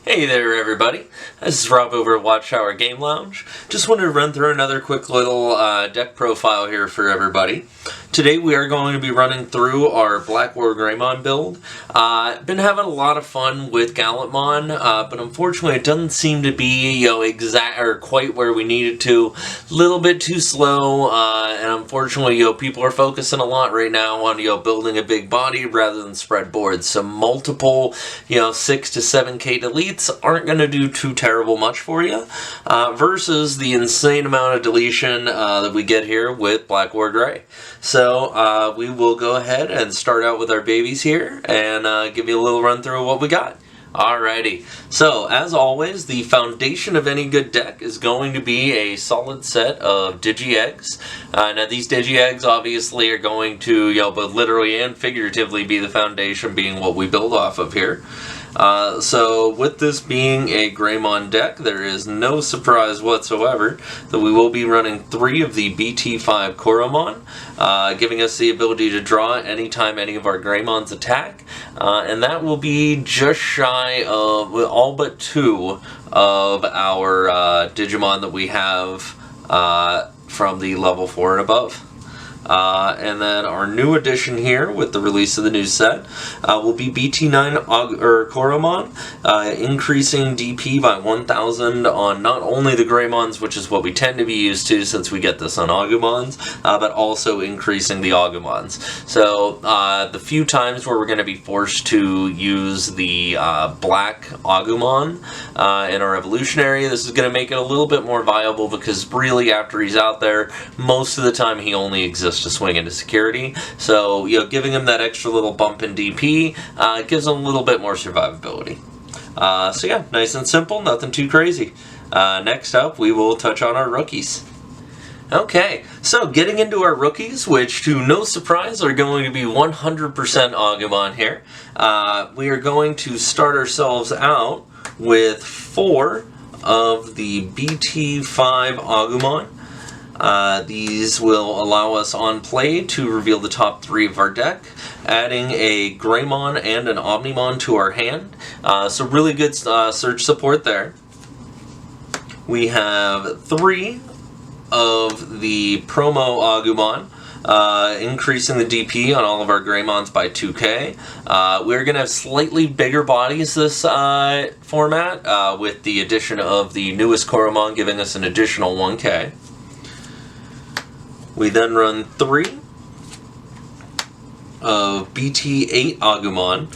Hey there everybody, this is Rob over at Watchtower Game Lounge. Just wanted to run through another quick little deck profile here for everybody. Today we are going to be running through our Blackwargreymon build. Been having a lot of fun with Gaiomon, but unfortunately it doesn't seem to be exact or quite where we need it to. A little bit too slow, and unfortunately people are focusing a lot right now on building a big body rather than spread boards. So multiple 6 to 7k deletes aren't going to do too terrible much for you, versus the insane amount of deletion that we get here with Blackwargrey. So we will go ahead and start out with our babies here and give you a little run through of what we got. Alrighty, so as always, the foundation of any good deck is going to be a solid set of Digi Eggs. Now these Digi Eggs obviously are going to, both literally and figuratively be the foundation, being what we build off of here. So with this being a Greymon deck, there is no surprise whatsoever that we will be running 3 of the BT-09 Gaiomon, giving us the ability to draw anytime any of our Greymons attack, and that will be just shy of all but 2 of our Digimon that we have from the level 4 and above. And then our new addition here with the release of the new set will be BT-09 Gaiomon, increasing DP by 1000 on not only the Greymons, which is what we tend to be used to since we get this on Agumons, but also increasing the Agumons. So the few times where we're going to be forced to use the black Agumon in our evolutionary, this is going to make it a little bit more viable, because really after he's out there, most of the time he only exists to swing into security. So, giving him that extra little bump in DP gives him a little bit more survivability. So yeah, nice and simple, nothing too crazy. Next up, we will touch on our rookies. Okay, so getting into our rookies, which to no surprise are going to be 100% Agumon here. We are going to start ourselves out with 4 of the BT-09 Agumon. These will allow us on play to reveal the top 3 of our deck, adding a Greymon and an Omnimon to our hand. So really good search support there. We have 3 of the promo Agumon, increasing the DP on all of our Greymons by 2k. We're going to have slightly bigger bodies this format, with the addition of the newest Gaiomon giving us an additional 1k. We then run 3 of BT-08 Agumon.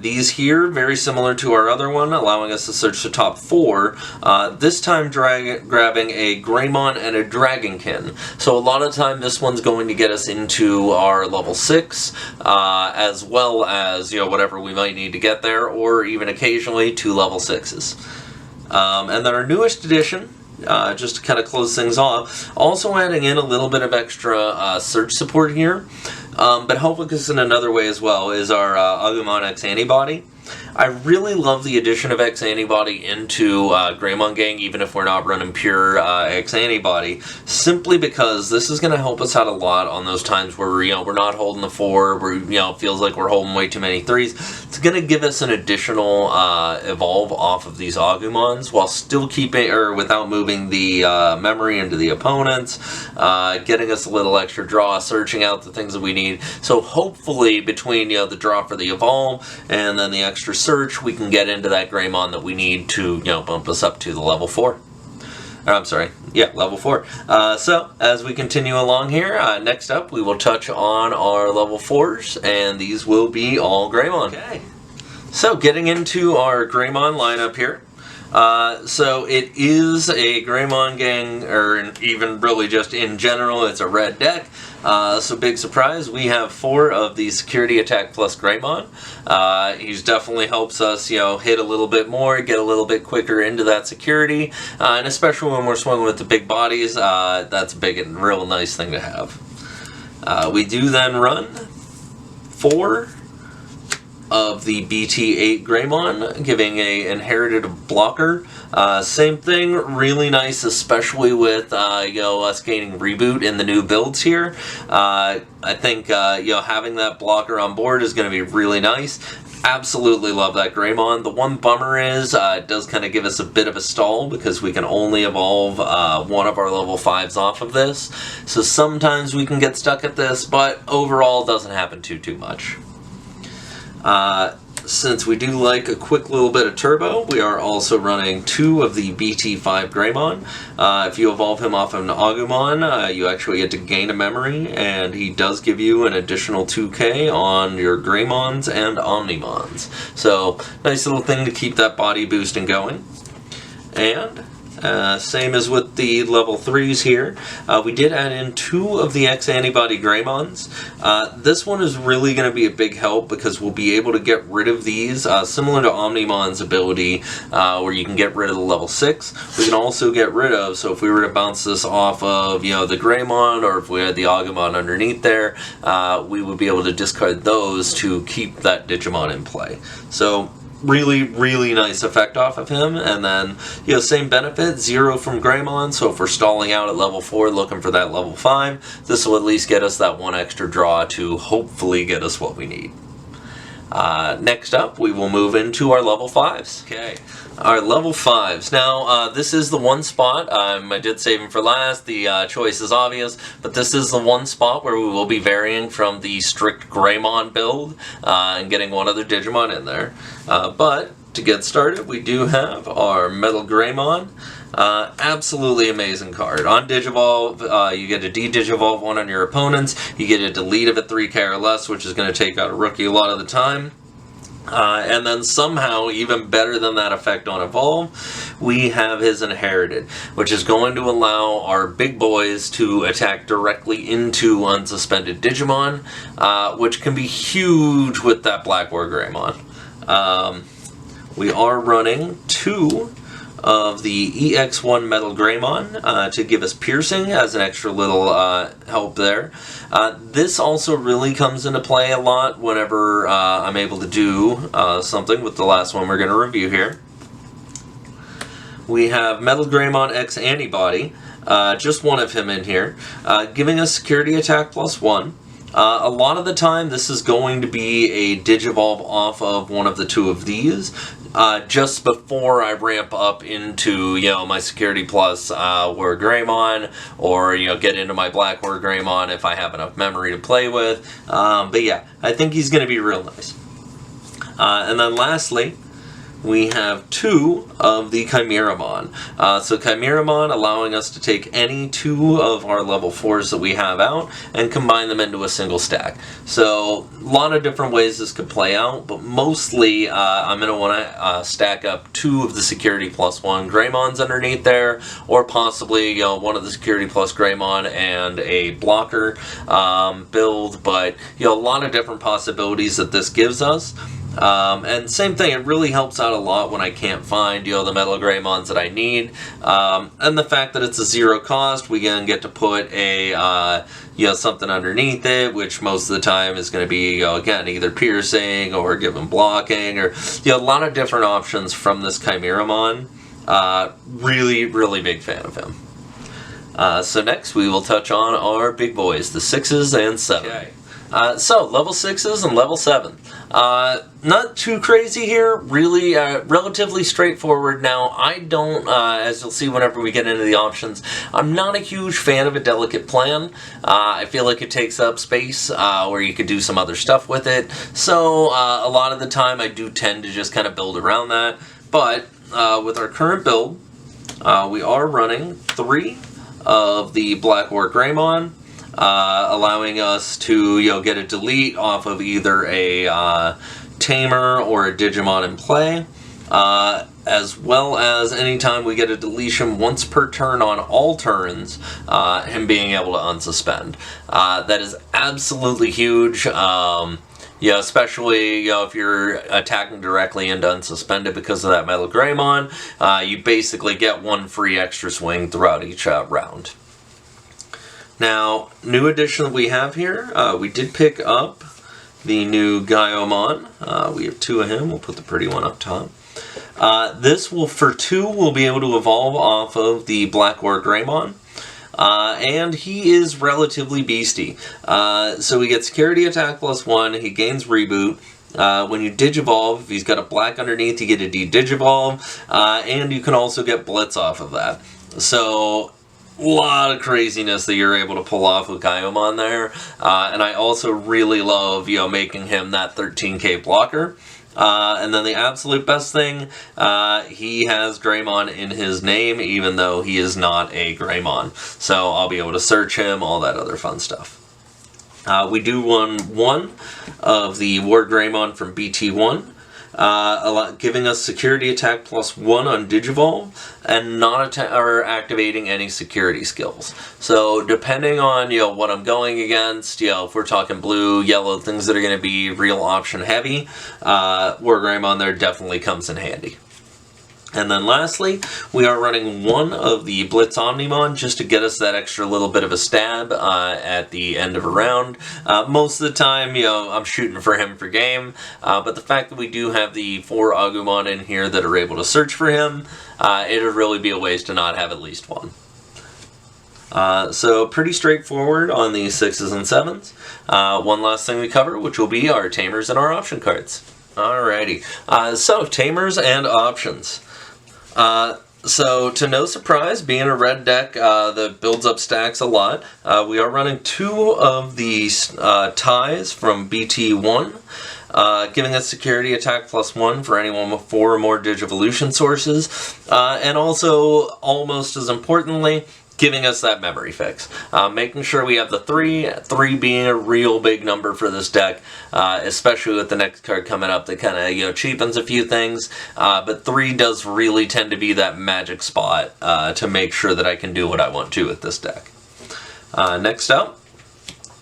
These here, very similar to our other one, allowing us to search the top 4. This time grabbing a Greymon and a Dragonkin. So a lot of time this one's going to get us into our level 6, as well as whatever we might need to get there, or even occasionally 2 level 6s. And then our newest addition, just to kind of close things off, also adding in a little bit of extra search support here, but helping us in another way as well, is our Agumon X-Antibody. I really love the addition of X-Antibody into Greymon Gang, even if we're not running pure X-Antibody, simply because this is going to help us out a lot on those times where we're not holding the 4, where it feels like we're holding way too many 3s. It's going to give us an additional evolve off of these Agumons, while still keeping, or without moving the memory into the opponents, getting us a little extra draw, searching out the things that we need. So hopefully between the draw for the evolve and then the extra search, we can get into that Greymon that we need to bump us up to the level 4. I'm sorry, yeah, level 4. So as we continue along here, next up we will touch on our level 4s, and these will be all Greymon. Okay, so getting into our Greymon lineup here. So it is a Greymon Gang, or even really just in general, it's a red deck. So big surprise, we have 4 of the Security Attack Plus Greymon. He definitely helps us, hit a little bit more, get a little bit quicker into that security, and especially when we're swinging with the big bodies, that's a big and real nice thing to have. We do then run 4 of the BT-08 Greymon, giving a inherited blocker. Same thing, really nice, especially with us gaining reboot in the new builds here. I think having that blocker on board is going to be really nice. Absolutely love that Greymon. The one bummer is it does kind of give us a bit of a stall because we can only evolve one of our level 5s off of this. So sometimes we can get stuck at this, but overall it doesn't happen too much. Since we do like a quick little bit of turbo, we are also running 2 of the BT-09. If you evolve him off of an Agumon, you actually get to gain a memory, and he does give you an additional 2k on your Greymons and Omnimons. So, nice little thing to keep that body boosting going. And same as with the level 3s here, we did add in 2 of the X-Antibody Greymons. This one is really going to be a big help because we'll be able to get rid of these, similar to Omnimon's ability, where you can get rid of the level 6. We can also get rid of, so if we were to bounce this off of, you know, the Greymon, or if we had the Agumon underneath there, we would be able to discard those to keep that Digimon in play. So, really nice effect off of him. And then, you know, same benefit, 0 from Greymon, so if we're stalling out at level 4 looking for that level 5, this will at least get us that 1 extra draw to hopefully get us what we need. Next up, we will move into our level 5s. Okay, our level 5s. Now, this is the one spot, I did save him for last, the choice is obvious, but this is the one spot where we will be varying from the strict Greymon build and getting one other Digimon in there. But, to get started, we do have our Metal Greymon. Absolutely amazing card. On Digivolve, you get a de-Digivolve one on your opponents, you get a delete of a 3k or less, which is going to take out a rookie a lot of the time. And then somehow, even better than that effect on Evolve, we have his Inherited, which is going to allow our big boys to attack directly into unsuspended Digimon, which can be huge with that Blackwargreymon. We are running 2 of the EX1 Metal Greymon to give us piercing as an extra little help there. This also really comes into play a lot whenever I'm able to do something with the last one we're going to review here. We have Metal Greymon X-Antibody, just one of him in here, giving us security attack +1. A lot of the time this is going to be a Digivolve off of one of the 2 of these, just before I ramp up into, you know, my Security Plus Greymon, or, you know, get into my Blackwargreymon if I have enough memory to play with. But yeah, I think he's going to be real nice. And then lastly, we have 2 of the Chimeramon. So Chimeramon allowing us to take any 2 of our level 4s that we have out and combine them into a single stack. So a lot of different ways this could play out, but mostly I'm going to want to stack up 2 of the Security +1 Greymons underneath there, or possibly, you know, one of the Security Plus Greymon and a blocker build, but, you know, a lot of different possibilities that this gives us. And same thing, it really helps out a lot when I can't find, you know, the Metal Greymons that I need. And the fact that it's a 0 cost, we can get to put a, you know, something underneath it, which most of the time is going to be, you know, again, either piercing or give them blocking, or, you know, a lot of different options from this Chimeramon. Really big fan of him. So next we will touch on our big boys, the 6s and 7. Okay. So, level 6s and level 7. Not too crazy here, really relatively straightforward. Now, I don't, as you'll see whenever we get into the options, I'm not a huge fan of a delicate plan. I feel like it takes up space where you could do some other stuff with it. So, a lot of the time I do tend to just kind of build around that. But, with our current build, we are running 3 of the Blackwargreymon. Allowing us to, you know, get a delete off of either a Tamer or a Digimon in play, as well as anytime we get a deletion once per turn on all turns, him being able to unsuspend. That is absolutely huge. Yeah, especially, you know, if you're attacking directly into unsuspended because of that Metal Greymon, you basically get 1 free extra swing throughout each round. Now, new addition that we have here, we did pick up the new Gaiomon. We have 2 of him. We'll put the pretty one up top. This will, for 2, we'll be able to evolve off of the Blackwargreymon. And he is relatively beastie. So we get security attack +1, he gains reboot, When you Digivolve, if he's got a black underneath, you get a D-Digivolve, and you can also get Blitz off of that. So, a lot of craziness that you're able to pull off with Gaiomon there, and I also really love, making him that 13k blocker. And then the absolute best thing, he has Greymon in his name, even though he is not a Greymon. So I'll be able to search him, all that other fun stuff. We do run one of the Blackwargreymon from BT-09, giving us security attack +1 on Digivolve, and not activating any security skills. So depending on what I'm going against, if we're talking blue, yellow, things that are going to be real option heavy, Blackwargreymon there definitely comes in handy. And then lastly, we are running one of the Blitz Omnimon just to get us that extra little bit of a stab at the end of a round. Most of the time, I'm shooting for him for game, but the fact that we do have the 4 Agumon in here that are able to search for him, it would really be a waste to not have at least one. So pretty straightforward on the 6s and 7s. One last thing we cover, which will be our Tamers and our option cards. Alrighty, so Tamers and options. So, to no surprise, being a red deck that builds up stacks a lot, we are running 2 of these ties from BT-09, giving us security attack +1 for anyone with 4 or more Digivolution sources, and also, almost as importantly, giving us that memory fix. Making sure we have the 3 being a real big number for this deck, especially with the next card coming up that kind of, cheapens a few things, but 3 does really tend to be that magic spot to make sure that I can do what I want to with this deck. Next up,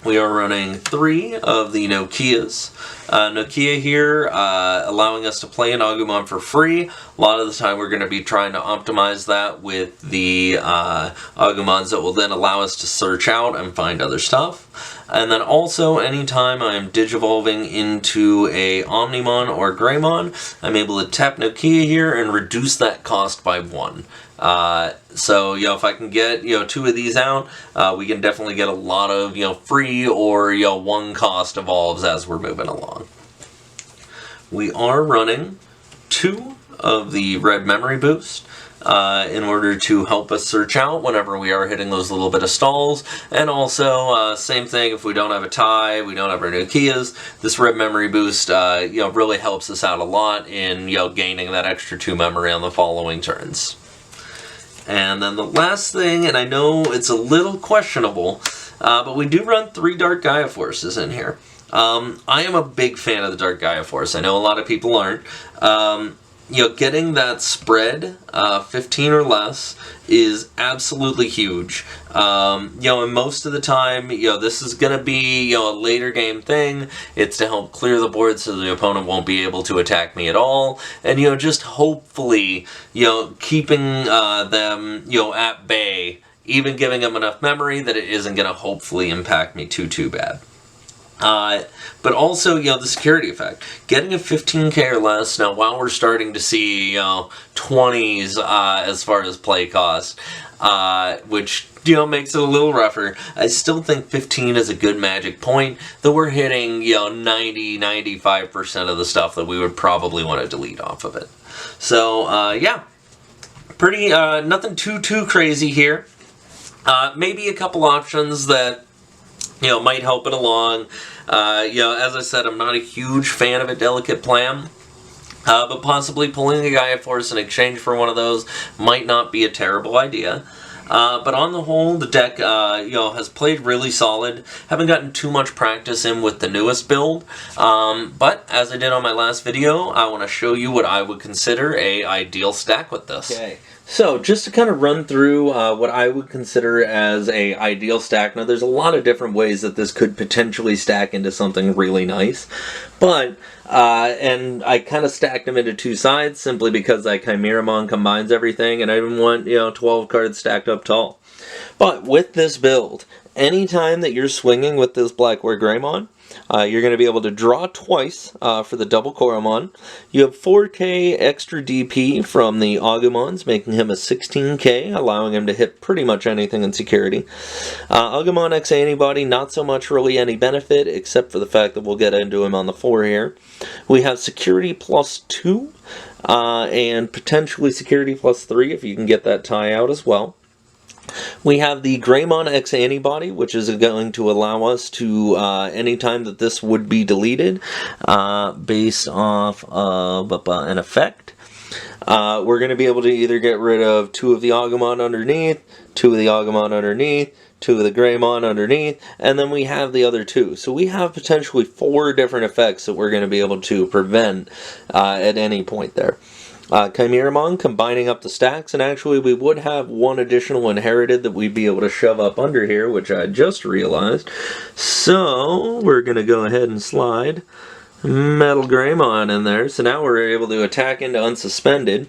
we are running 3 of the Nokias. Nokia here, allowing us to play an Agumon for free. A lot of the time we're going to be trying to optimize that with the Agumons that will then allow us to search out and find other stuff. And then also, anytime I'm Digivolving into a Omnimon or Greymon, I'm able to tap Nokia here and reduce that cost by 1. So, if I can get, 2 of these out, we can definitely get a lot of, free or, 1 cost evolves as we're moving along. We are running 2 of the red memory boost in order to help us search out whenever we are hitting those little bit of stalls, and also same thing if we don't have a tie, we don't have our Nokias, this red memory boost really helps us out a lot in gaining that extra 2 memory on the following turns. And then the last thing, and I know it's a little questionable, but we do run 3 Dark Gaia Forces in here. I am a big fan of the Dark Gaia Force. I know a lot of people aren't. Getting that spread, 15 or less, is absolutely huge. And most of the time, this is going to be, a later game thing. It's to help clear the board so the opponent won't be able to attack me at all. And, just hopefully, keeping them, at bay, even giving them enough memory that it isn't going to hopefully impact me too bad. But also, the security effect. Getting a 15k or less, now while we're starting to see, 20s as far as play cost, which, makes it a little rougher, I still think 15 is a good magic point, though we're hitting, 90-95% of the stuff that we would probably want to delete off of it. So, yeah, pretty, nothing too crazy here. Maybe a couple options that might help it along. As I said, I'm not a huge fan of a delicate plan, but possibly pulling a Gaia Force in exchange for one of those might not be a terrible idea. But on the whole, the deck, has played really solid. Haven't gotten too much practice in with the newest build, but as I did on my last video, I want to show you what I would consider a ideal stack with this. Okay. So, just to kind of run through what I would consider as a ideal stack. Now, there's a lot of different ways that this could potentially stack into something really nice. But, and I kind of stacked them into 2 sides simply because Chimeramon combines everything and I didn't want, 12 cards stacked up tall. But with this build, Anytime that you're swinging with this Blackwargreymon, you're going to be able to draw twice for the double Gaiomon. You have 4k extra DP from the Agumons, making him a 16k, allowing him to hit pretty much anything in security. Agumon X-Antibody, not so much really any benefit, except for the fact that we'll get into him on the 4 here. We have security +2, and potentially security +3 if you can get that tie out as well. We have the Gaiomon X-Antibody, which is going to allow us to, anytime that this would be deleted, based off of an effect, we're going to be able to either get rid of 2 of the Agumon underneath, 2 of the Agumon underneath, 2 of the Gaiomon underneath, and then we have the other 2. So we have potentially 4 different effects that we're going to be able to prevent at any point there. Chimeramon combining up the stacks, and actually we would have 1 additional inherited that we'd be able to shove up under here, which I just realized. So we're going to go ahead and slide Metal Gaiomon in there. So now we're able to attack into unsuspended.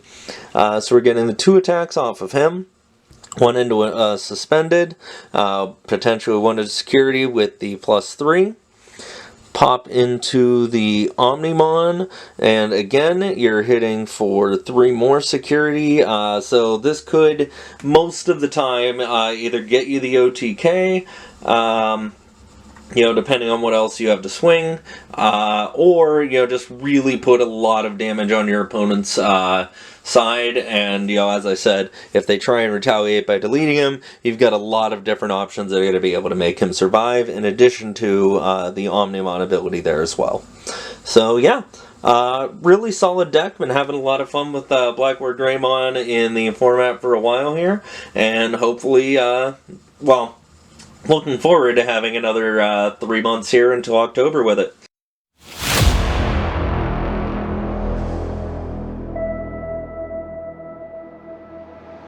So we're getting the 2 attacks off of him. 1 into suspended, potentially 1 into security with the +3. Pop into the Omnimon, and again you're hitting for 3 more security, so this could most of the time either get you the OTK, you know, depending on what else you have to swing, or, you know, just really put a lot of damage on your opponent's side. And, you know, as I said, if they try and retaliate by deleting him, you've got a lot of different options that are going to be able to make him survive, in addition to the Omnimon ability there as well. So yeah, really solid deck. Been having a lot of fun with Blackwargreymon in the format for a while here, and hopefully, well, looking forward to having another 3 months here until October with it.